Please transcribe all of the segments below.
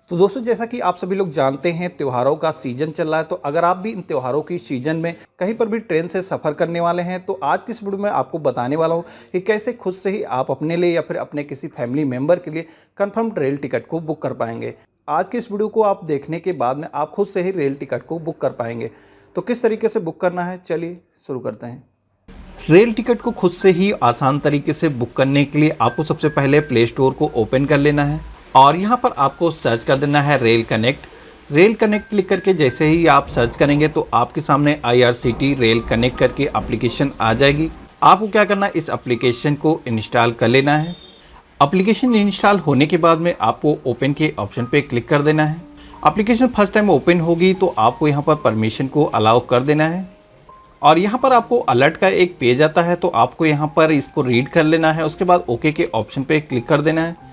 तो दोस्तों, जैसा कि आप सभी लोग जानते हैं, त्योहारों का सीजन चल रहा है। तो अगर आप भी इन त्योहारों की सीजन में कहीं पर भी ट्रेन से सफ़र करने वाले हैं, तो आज की इस वीडियो में आपको बताने वाला हूं कि कैसे खुद से ही आप अपने लिए या फिर अपने किसी फैमिली मेंबर के लिए कंफर्म रेल टिकट को बुक कर पाएंगे। आज की इस वीडियो को आप देखने के बाद में आप खुद से ही रेल टिकट को बुक कर पाएंगे। तो किस तरीके से बुक करना है, चलिए शुरू करते हैं। रेल टिकट को खुद से ही आसान तरीके से बुक करने के लिए आपको सबसे पहले प्ले स्टोर को ओपन कर लेना है और यहाँ पर आपको सर्च कर देना है rail connect. Rail connect click करके जैसे ही आप सर्च करेंगे तो आपके सामने IRCT रेल कनेक्ट करके एप्लीकेशन आ जाएगी। आपको क्या करना है, इस एप्लीकेशन को इंस्टॉल कर लेना है। एप्लीकेशन इंस्टॉल होने के बाद में आपको ओपन के ऑप्शन पे क्लिक कर देना है। एप्लीकेशन फर्स्ट टाइम ओपन होगी तो आपको यहाँ पर परमिशन को अलाउ कर देना है और यहाँ पर आपको अलर्ट का एक पेज आता है, तो आपको यहाँ पर इसको रीड कर लेना है। उसके बाद ओके के ऑप्शन पे क्लिक कर देना है।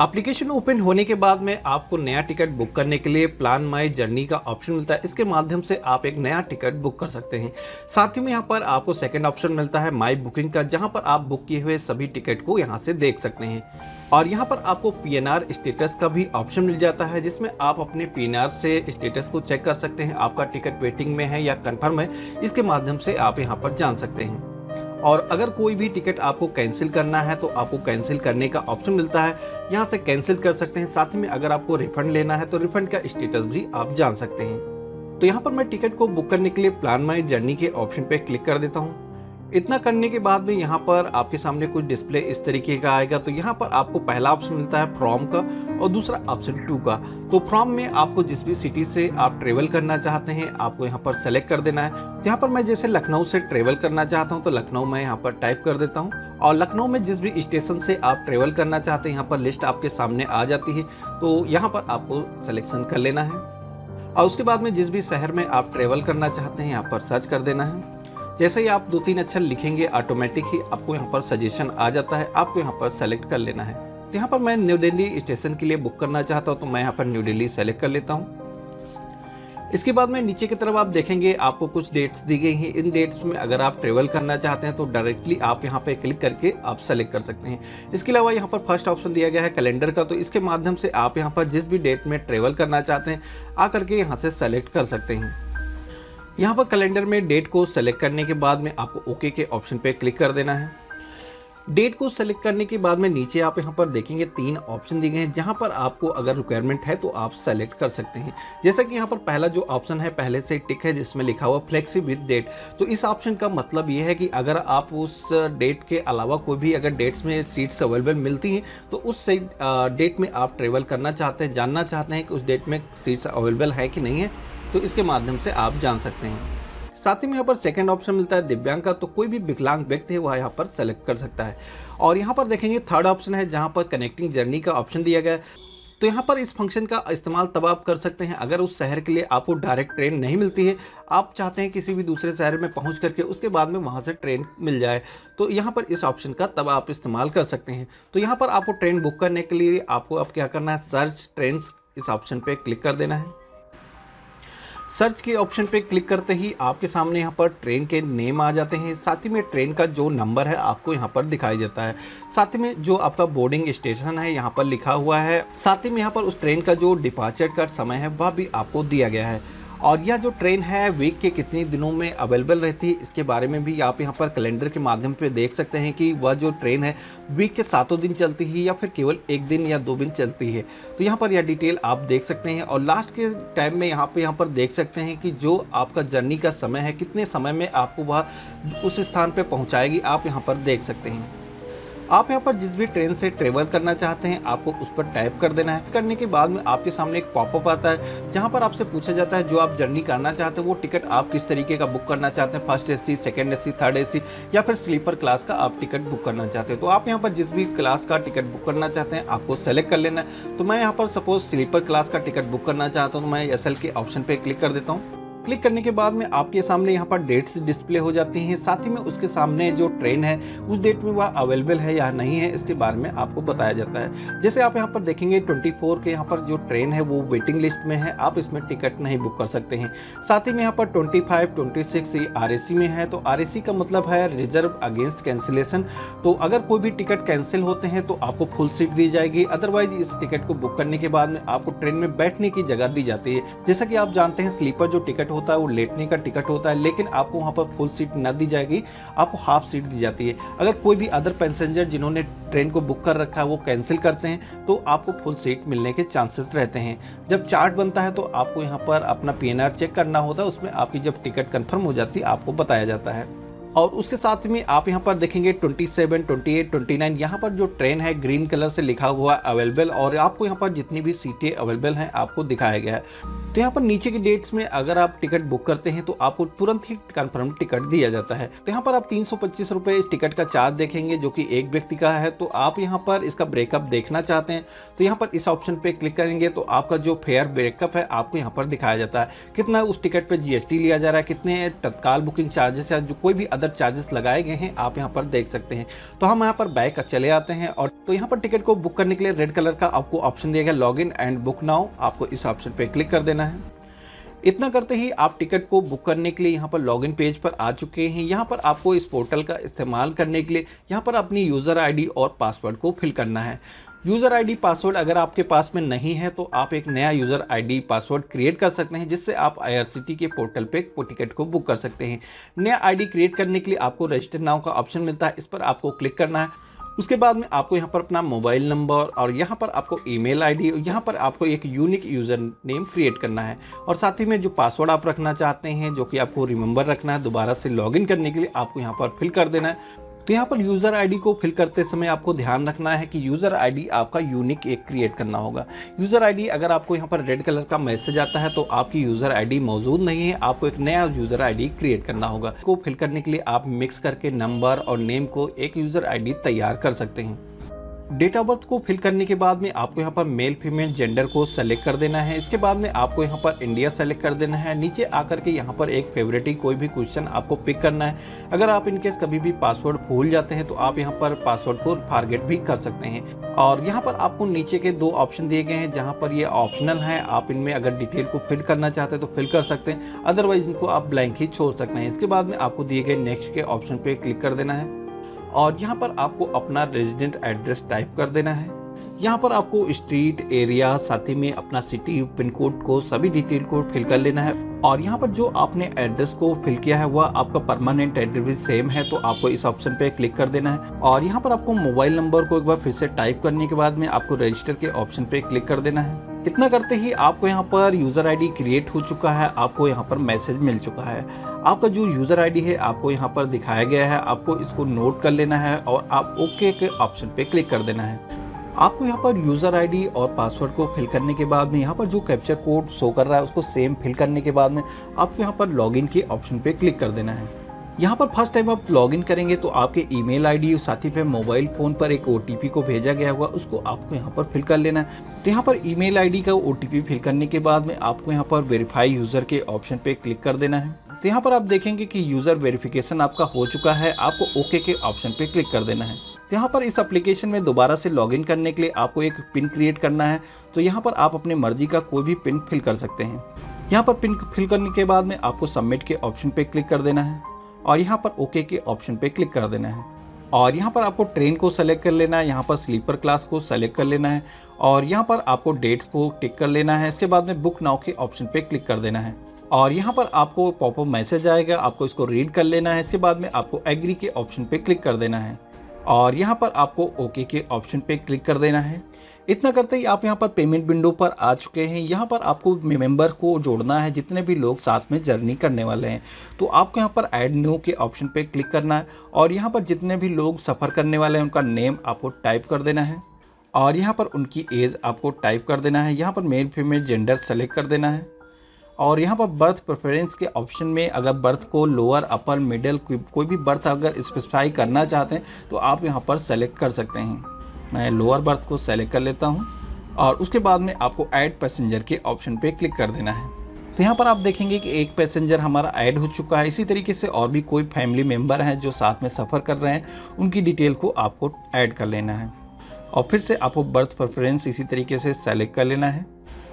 एप्लीकेशन ओपन होने के बाद में आपको नया टिकट बुक करने के लिए प्लान माई जर्नी का ऑप्शन मिलता है। इसके माध्यम से आप एक नया टिकट बुक कर सकते हैं। साथ ही में यहाँ पर आपको सेकंड ऑप्शन मिलता है माई बुकिंग का, जहाँ पर आप बुक किए हुए सभी टिकट को यहाँ से देख सकते हैं। और यहाँ पर आपको PNR स्टेटस का भी ऑप्शन मिल जाता है, जिसमें आप अपने PNR से स्टेटस को चेक कर सकते हैं, आपका टिकट वेटिंग में है या कंफर्म है। इसके माध्यम से आप यहाँ पर जान सकते हैं। और अगर कोई भी टिकट आपको कैंसिल करना है तो आपको कैंसिल करने का ऑप्शन मिलता है, यहाँ से कैंसिल कर सकते हैं। साथ ही में अगर आपको रिफंड लेना है तो रिफंड का स्टेटस भी आप जान सकते हैं। तो यहाँ पर मैं टिकट को बुक करने के लिए प्लान माई जर्नी के ऑप्शन पे क्लिक कर देता हूँ। इतना करने के बाद में यहाँ पर आपके सामने कुछ डिस्प्ले इस तरीके का आएगा। तो यहाँ पर आपको पहला ऑप्शन मिलता है फ्रॉम का और दूसरा ऑप्शन 2 का। तो फ्रॉम में आपको जिस भी सिटी से आप ट्रेवल करना चाहते हैं आपको यहाँ पर सेलेक्ट कर देना है। यहाँ पर मैं जैसे लखनऊ से ट्रेवल करना चाहता हूँ तो लखनऊ मैं यहाँ पर टाइप कर देता हूँ और लखनऊ में जिस भी स्टेशन से आप ट्रेवल करना चाहते हैं यहाँ पर लिस्ट आपके सामने आ जाती है। तो यहाँ पर आपको सिलेक्शन कर लेना है और उसके बाद में जिस भी शहर में आप ट्रेवल करना चाहते हैं यहाँ पर सर्च कर देना है। जैसे ही आप 2-3 अक्षर लिखेंगे ऑटोमेटिक ही आपको यहाँ पर सजेशन आ जाता है, आपको यहाँ पर सेलेक्ट कर लेना है। तो यहाँ पर मैं न्यू दिल्ली स्टेशन के लिए बुक करना चाहता हूँ तो मैं यहाँ पर न्यू दिल्ली सेलेक्ट कर लेता हूँ। इसके बाद में नीचे की तरफ आप देखेंगे आपको कुछ डेट्स दी गई हैं। इन डेट्स में अगर आप ट्रेवल करना चाहते हैं तो डायरेक्टली आप यहाँ पे क्लिक करके आप सेलेक्ट कर सकते हैं। इसके अलावा यहाँ पर फर्स्ट ऑप्शन दिया गया है कैलेंडर का, तो इसके माध्यम से आप यहाँ पर जिस भी डेट में ट्रेवल करना चाहते हैं आकर के यहाँ से सेलेक्ट कर सकते हैं। यहाँ पर कैलेंडर में डेट को सेलेक्ट करने के बाद में आपको ओके के ऑप्शन पे क्लिक कर देना है। डेट को सेलेक्ट करने के बाद में नीचे आप यहाँ पर देखेंगे 3 ऑप्शन दिए गए हैं, जहाँ पर आपको अगर रिक्वायरमेंट है तो आप सेलेक्ट कर सकते हैं। जैसा कि यहाँ पर पहला जो ऑप्शन है पहले से टिक है जिसमें लिखा हुआ फ्लेक्सी विद डेट। तो इस ऑप्शन का मतलब ये है कि अगर आप उस डेट के अलावा कोई भी अगर डेट्स में सीट्स अवेलेबल मिलती हैं तो उस डेट में आप ट्रेवल करना चाहते हैं, जानना चाहते हैं कि उस डेट में सीट्स अवेलेबल है कि नहीं है, तो इसके माध्यम से आप जान सकते हैं। साथ ही में यहाँ पर सेकंड ऑप्शन मिलता है दिव्यांग का, तो कोई भी विकलांग व्यक्ति है वह यहाँ पर सेलेक्ट कर सकता है। और यहाँ पर देखेंगे थर्ड ऑप्शन है जहाँ पर कनेक्टिंग जर्नी का ऑप्शन दिया गया है। तो यहाँ पर इस फंक्शन का इस्तेमाल तब आप कर सकते हैं अगर उस शहर के लिए आपको डायरेक्ट ट्रेन नहीं मिलती है, आप चाहते हैं किसी भी दूसरे शहर में पहुँच करके उसके बाद में वहाँ से ट्रेन मिल जाए, तो यहाँ पर इस ऑप्शन का तब आप इस्तेमाल कर सकते हैं। तो यहाँ पर आपको ट्रेन बुक करने के लिए आपको अब क्या करना है, सर्च ट्रेन्स इस ऑप्शन पर क्लिक कर देना है। सर्च के ऑप्शन पे क्लिक करते ही आपके सामने यहाँ पर ट्रेन के नेम आ जाते हैं। साथ ही में ट्रेन का जो नंबर है आपको यहाँ पर दिखाई देता है। साथ ही में जो आपका बोर्डिंग स्टेशन है यहाँ पर लिखा हुआ है। साथ ही में यहाँ पर उस ट्रेन का जो डिपार्चर का समय है वह भी आपको दिया गया है। और यह जो ट्रेन है वीक के कितने दिनों में अवेलेबल रहती है इसके बारे में भी आप यहाँ पर कैलेंडर के माध्यम पे देख सकते हैं कि वह जो ट्रेन है वीक के 7 दिन चलती है या फिर केवल 1 दिन या 2 दिन चलती है। तो यहाँ पर यह डिटेल आप देख सकते हैं। और लास्ट के टाइम में यहाँ पर देख सकते हैं कि जो आपका जर्नी का समय है कितने समय में आपको वह उस स्थान पर पहुँचाएगी, आप यहाँ पर देख सकते हैं। आप यहाँ पर जिस भी ट्रेन से ट्रेवल करना चाहते हैं आपको उस पर टाइप कर देना है। करने के बाद में आपके सामने एक पॉपअप आता है जहाँ पर आपसे पूछा जाता है जो आप जर्नी करना चाहते हैं वो टिकट आप किस तरीके का बुक करना चाहते हैं, first AC, second AC, third AC या फिर स्लीपर क्लास का आप टिकट बुक करना चाहते हैं। तो आप यहाँ पर जिस भी क्लास का टिकट बुक करना चाहते हैं आपको सेलेक्ट कर लेना है। तो मैं यहाँ पर सपोज स्लीपर क्लास का टिकट बुक करना चाहता हूँ तो मैं SL के ऑप्शन पर क्लिक कर देता हूँ। क्लिक करने के बाद में आपके सामने यहाँ पर डेट्स डिस्प्ले हो जाती हैं, साथ ही में उसके सामने जो ट्रेन है उस डेट में वह अवेलेबल है या नहीं है इसके बारे में आपको बताया जाता है। जैसे आप यहाँ पर देखेंगे 24 के यहाँ पर जो ट्रेन है वो वेटिंग लिस्ट में है, आप इसमें टिकट नहीं बुक कर सकते हैं। साथ ही में यहाँ पर 25, 26 ये RAC में है, तो RAC का मतलब है रिजर्व अगेंस्ट कैंसिलेशन। तो अगर कोई भी टिकट कैंसिल होते हैं तो आपको फुल सीट दी जाएगी, अदरवाइज इस टिकट को बुक करने के बाद में आपको ट्रेन में बैठने की जगह दी जाती है। जैसा कि आप जानते हैं स्लीपर जो टिकट होता है वो लेटने का टिकट होता है, लेकिन आपको वहाँ पर फुल सीट न दी जाएगी, आपको हाफ सीट दी जाती है। अगर कोई भी अदर पैसेंजर जिन्होंने ट्रेन को बुक कर रखा है वो कैंसिल करते हैं तो आपको फुल सीट मिलने के चांसेस रहते हैं। जब चार्ट बनता है तो आपको यहाँ पर अपना PNR चेक करना होता है, उसमें आपकी जब टिकट कंफर्म हो जाती है आपको बताया जाता है। और उसके साथ में आप यहाँ पर देखेंगे 27, 28, 29 यहाँ पर जो ट्रेन है ग्रीन कलर से लिखा हुआ अवेलेबल, और आपको यहाँ पर जितनी भी सीटें अवेलेबल हैं आपको दिखाया गया है। तो यहाँ पर नीचे की डेट्स में अगर आप टिकट बुक करते हैं तो आपको तुरंत ही कंफर्म टिकट दिया जाता है। तो यहाँ पर आप 325 रुपये इस टिकट का चार्ज देखेंगे जो कि एक व्यक्ति का है। तो आप यहाँ पर इसका ब्रेकअप देखना चाहते हैं तो यहाँ पर इस ऑप्शन पे क्लिक करेंगे तो आपका जो फेयर ब्रेकअप है आपको यहाँ पर दिखाया जाता है, कितना उस टिकट पे GST लिया जा रहा है, कितने तत्काल बुकिंग चार्जेस या जो कोई भी अदर चार्जेस लगाए गए हैं आप यहाँ पर देख सकते हैं। तो हम यहाँ पर बैक चले आते हैं और तो यहाँ पर टिकट को बुक करने के लिए रेड कलर का आपको ऑप्शन दिया गया log in and book now, आपको इस ऑप्शन पे क्लिक कर देना है। इतना करते ही आप टिकट को बुक करने के लिए यहाँ पर लॉगिन पेज पर आ चुके हैं। यहाँ पर आपको इस पोर्टल का इस्तेमाल करने के लिए यहाँ पर अपनी यूज़र आईडी और पासवर्ड को फिल करना है। यूज़र आईडी पासवर्ड अगर आपके पास में नहीं है तो आप एक नया यूज़र आईडी पासवर्ड क्रिएट कर सकते हैं, जिससे आप IRCTC के पोर्टल पे टिकट को बुक कर सकते हैं। नया आईडी क्रिएट करने के लिए आपको रजिस्टर नाउ का ऑप्शन मिलता है, इस पर आपको क्लिक करना है। उसके बाद में आपको यहाँ पर अपना मोबाइल नंबर और यहाँ पर आपको ईमेल आईडी, यहाँ पर आपको एक यूनिक यूज़र नेम क्रिएट करना है, और साथ ही में जो पासवर्ड आप रखना चाहते हैं जो कि आपको रिमेंबर रखना है दोबारा से लॉगिन करने के लिए आपको यहाँ पर फिल कर देना है। तो यहाँ पर यूज़र आईडी को फिल करते समय आपको ध्यान रखना है कि यूज़र आईडी आपका यूनिक एक क्रिएट करना होगा। यूज़र आईडी अगर आपको यहाँ पर रेड कलर का मैसेज आता है तो आपकी यूज़र आईडी मौजूद नहीं है, आपको एक नया यूज़र आईडी क्रिएट करना होगा। को फिल करने के लिए आप मिक्स करके नंबर और नेम को एक यूज़र आईडी तैयार कर सकते हैं। डेट ऑफ बर्थ को फिल करने के बाद में आपको यहाँ पर मेल फीमेल जेंडर को सेलेक्ट कर देना है। इसके बाद में आपको यहाँ पर इंडिया सेलेक्ट कर देना है। नीचे आकर के यहाँ पर एक फेवरेट कोई भी क्वेश्चन आपको पिक करना है। अगर आप इनकेस कभी भी पासवर्ड भूल जाते हैं तो आप यहाँ पर पासवर्ड को फॉरगेट भी कर सकते हैं। और यहाँ पर आपको नीचे के 2 ऑप्शन दिए गए हैं जहाँ पर ये ऑप्शनल हैं, आप इनमें अगर डिटेल को फिल करना चाहते हैं तो फिल कर सकते हैं, अदरवाइज इनको आप ब्लैंक ही छोड़ सकते हैं। इसके बाद में आपको दिए गए नेक्स्ट के ऑप्शन पे क्लिक कर देना है और यहाँ पर आपको अपना रेजिडेंट एड्रेस टाइप कर देना है। यहाँ पर आपको स्ट्रीट, एरिया, साथ ही में अपना सिटी, पिन कोड को सभी डिटेल को फिल कर लेना है। और यहाँ पर जो आपने एड्रेस को फिल किया है वह आपका परमानेंट एड्रेस भी सेम है, तो आपको इस ऑप्शन पे क्लिक कर देना है। और यहाँ पर आपको मोबाइल नंबर को एक बार फिर से टाइप करने के बाद में आपको रजिस्टर के ऑप्शन पे क्लिक कर देना है। इतना करते ही आपको यहाँ पर यूज़र आईडी क्रिएट हो चुका है, आपको यहाँ पर मैसेज मिल चुका है। आपका जो यूज़र आईडी है आपको यहाँ पर दिखाया गया है, आपको इसको नोट कर लेना है और आप ओके के ऑप्शन पे क्लिक कर देना है। आपको यहाँ पर यूज़र आईडी और पासवर्ड को फिल करने के बाद में यहाँ पर जो कैप्चर कोड शो कर रहा है उसको सेम फिल करने के बाद में आपको यहाँ पर लॉगिन के ऑप्शन पे क्लिक कर देना है। यहाँ पर फर्स्ट टाइम आप लॉगिन करेंगे तो आपके ईमेल आईडी और साथ ही पे मोबाइल फ़ोन पर एक OTP को भेजा गया होगा, उसको आपको यहाँ पर फिल कर लेना है। तो यहाँ पर ईमेल आईडी का OTP फिल करने के बाद में आपको यहाँ पर वेरीफाई यूज़र के ऑप्शन पे क्लिक कर देना है। तो यहाँ पर आप देखेंगे कि यूज़र वेरिफिकेशन आपका हो चुका है, आपको ओके के ऑप्शन पे क्लिक कर देना है। तो यहाँ पर इस एप्लीकेशन में दोबारा से लॉगिन करने के लिए आपको एक पिन क्रिएट करना है। तो यहाँ पर आप अपने मर्जी का कोई भी पिन फिल कर सकते हैं। यहाँ पर पिन फिल करने के बाद में आपको सबमिट के ऑप्शन पे क्लिक कर देना है और यहाँ पर ओके के ऑप्शन पे क्लिक कर देना है। और यहाँ पर आपको ट्रेन को सेलेक्ट कर लेना है, यहाँ पर स्लीपर क्लास को सेलेक्ट कर लेना है और यहाँ पर आपको डेट्स को टिक कर लेना है। इसके बाद में बुक नाउ के ऑप्शन पे क्लिक कर देना है और यहाँ पर आपको पॉपअप मैसेज आएगा, आपको इसको रीड कर लेना है। इसके बाद में आपको एग्री के ऑप्शन पे क्लिक कर देना है और यहाँ पर आपको ओके के ऑप्शन पे क्लिक कर देना है। इतना करते ही आप यहाँ पर पेमेंट विंडो पर आ चुके हैं। यहाँ पर आपको मेंबर को जोड़ना है, जितने भी लोग साथ में जर्नी करने वाले हैं। तो आपको यहाँ पर ऐड न्यू के ऑप्शन पे क्लिक करना है और यहाँ पर जितने भी लोग सफ़र करने वाले हैं उनका नेम आपको टाइप कर देना है और यहाँ पर उनकी एज आपको टाइप कर देना है। यहाँ पर मेल फीमेल जेंडर सेलेक्ट कर देना है और यहाँ पर बर्थ प्रेफरेंस के ऑप्शन में अगर बर्थ को लोअर, अपर, मिडिल कोई भी बर्थ अगर स्पेसिफाई करना चाहते हैं तो आप यहाँ पर सेलेक्ट कर सकते हैं। मैं लोअर बर्थ को सेलेक्ट कर लेता हूँ और उसके बाद में आपको ऐड पैसेंजर के ऑप्शन पे क्लिक कर देना है। तो यहाँ पर आप देखेंगे कि एक पैसेंजर हमारा ऐड हो चुका है। इसी तरीके से और भी कोई फैमिली मेम्बर हैं जो साथ में सफ़र कर रहे हैं, उनकी डिटेल को आपको ऐड कर लेना है और फिर से आपको बर्थ प्रेफरेंस इसी तरीके से सेलेक्ट कर लेना है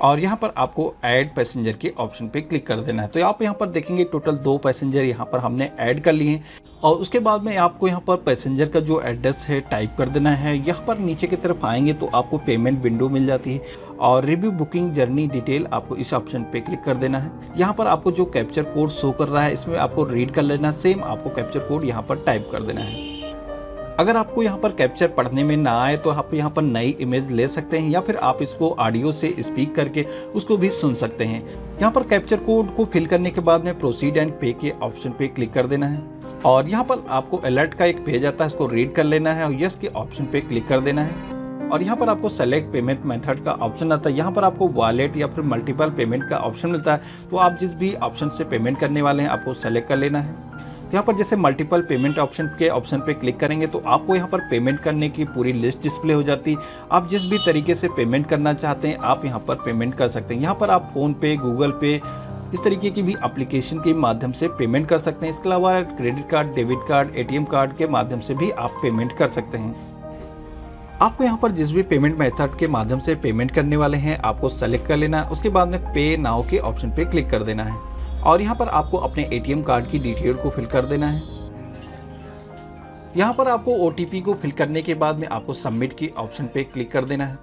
और यहाँ पर आपको ऐड पैसेंजर के ऑप्शन पे क्लिक कर देना है। तो आप यहाँ पर देखेंगे टोटल 2 पैसेंजर यहाँ पर हमने ऐड कर लिए हैं और उसके बाद में आपको यहाँ पर पैसेंजर का जो एड्रेस है टाइप कर देना है। यहाँ पर नीचे की तरफ आएंगे तो आपको पेमेंट विंडो मिल जाती है और रिव्यू बुकिंग जर्नी डिटेल आपको इस ऑप्शन पे क्लिक कर देना है। यहाँ पर आपको जो कैप्चर कोड शो कर रहा है इसमें आपको रीड कर लेना, सेम आपको कैप्चर कोड यहाँ पर टाइप कर देना है। अगर आपको यहाँ पर कैप्चर पढ़ने में ना आए तो आप यहाँ पर नई इमेज ले सकते हैं या फिर आप इसको ऑडियो से स्पीक करके उसको भी सुन सकते हैं। यहाँ पर कैप्चर कोड को फिल करने के बाद में प्रोसीड एंड पे के ऑप्शन पे क्लिक कर देना है और यहाँ पर आपको अलर्ट का एक पेज आता है, इसको रीड कर लेना है और यस के ऑप्शन पे क्लिक कर देना है और यहाँ पर आपको सेलेक्ट पेमेंट मेथड का ऑप्शन आता है। यहाँ पर आपको वॉलेट या फिर मल्टीपल पेमेंट का ऑप्शन मिलता है, तो आप जिस भी ऑप्शन से पेमेंट करने वाले हैं आपको सेलेक्ट कर लेना है। यहाँ पर जैसे मल्टीपल पेमेंट ऑप्शन पे क्लिक करेंगे तो आपको यहाँ पर पेमेंट करने की पूरी लिस्ट डिस्प्ले हो जाती है। आप जिस भी तरीके से पेमेंट करना चाहते हैं आप यहाँ पर पेमेंट कर सकते हैं। यहाँ पर आप फ़ोन पे, गूगल पे, इस तरीके की भी एप्लीकेशन के माध्यम से पेमेंट कर सकते हैं। इसके अलावा credit card, debit card, ATM card के माध्यम से भी आप पेमेंट कर सकते हैं। आपको यहाँ पर जिस भी पेमेंट मेथड के माध्यम से पेमेंट करने वाले हैं आपको सेलेक्ट कर लेना है। उसके बाद में पे नाउ के ऑप्शन पे क्लिक कर देना है और यहाँ पर आपको अपने ATM कार्ड की डिटेल को फिल कर देना है। यहाँ पर आपको OTP को फिल करने के बाद में आपको सबमिट की ऑप्शन पे क्लिक कर देना है।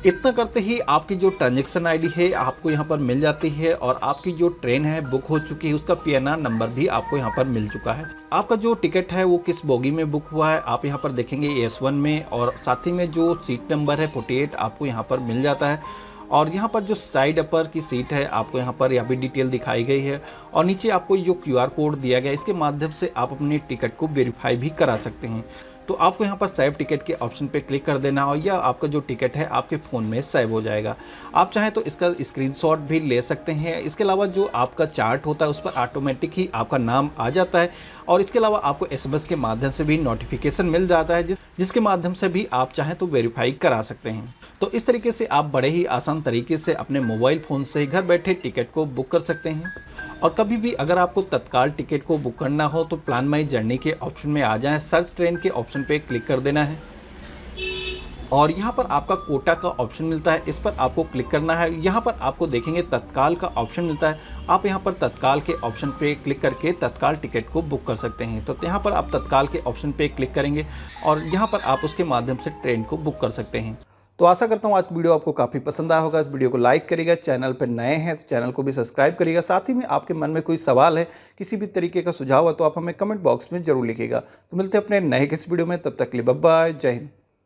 इतना करते ही आपकी जो ट्रांजैक्शन ID है आपको यहाँ पर मिल जाती है और आपकी जो ट्रेन है बुक हो चुकी है, उसका PNR नंबर भी आपको यहाँ पर मिल चुका है। आपका जो टिकट है वो किस बोगी में बुक हुआ है आप यहाँ पर देखेंगे S1 में और साथ ही में जो सीट नंबर है 48 आपको यहाँ पर मिल जाता है और यहाँ पर जो साइड अपर की सीट है आपको यहाँ पर भी डिटेल दिखाई गई है और नीचे आपको जो QR कोड दिया गया है इसके माध्यम से आप अपने टिकट को वेरीफाई भी करा सकते हैं। तो आपको यहाँ पर सेव टिकट के ऑप्शन पे क्लिक कर देना और यह आपका जो टिकट है आपके फ़ोन में सेव हो जाएगा। आप चाहें तो इसका स्क्रीनशॉट भी ले सकते हैं। इसके अलावा जो आपका चार्ट होता है उस पर ऑटोमेटिक ही आपका नाम आ जाता है और इसके अलावा आपको SMS के माध्यम से भी नोटिफिकेशन मिल जाता है जिसके माध्यम से भी आप चाहें तो वेरीफाई करा सकते हैं। तो इस तरीके से आप बड़े ही आसान तरीके से अपने मोबाइल फ़ोन से घर बैठे टिकट को बुक कर सकते हैं। और कभी भी अगर आपको तत्काल टिकट को बुक करना हो तो प्लान माई जर्नी के ऑप्शन में आ जाएं, सर्च ट्रेन के ऑप्शन पे क्लिक कर देना है और यहाँ पर आपका कोटा का ऑप्शन मिलता है, इस पर आपको क्लिक करना है। यहाँ पर आपको देखेंगे तत्काल का ऑप्शन मिलता है, आप यहाँ पर तत्काल के ऑप्शन पे क्लिक करके तत्काल टिकट को बुक कर सकते हैं। तो यहाँ पर आप तत्काल के ऑप्शन पे क्लिक करेंगे और यहाँ पर आप उसके माध्यम से ट्रेन को बुक कर सकते हैं। तो आशा करता हूँ आज की वीडियो आपको काफ़ी पसंद आया होगा। इस वीडियो को लाइक करिएगा, चैनल पर नए हैं तो चैनल को भी सब्सक्राइब करिएगा। साथ ही में आपके मन में कोई सवाल है, किसी भी तरीके का सुझाव है तो आप हमें कमेंट बॉक्स में जरूर लिखिएगा। तो मिलते हैं अपने नए किसी वीडियो में, तब तक के लिए बाय बाय, जय हिंद।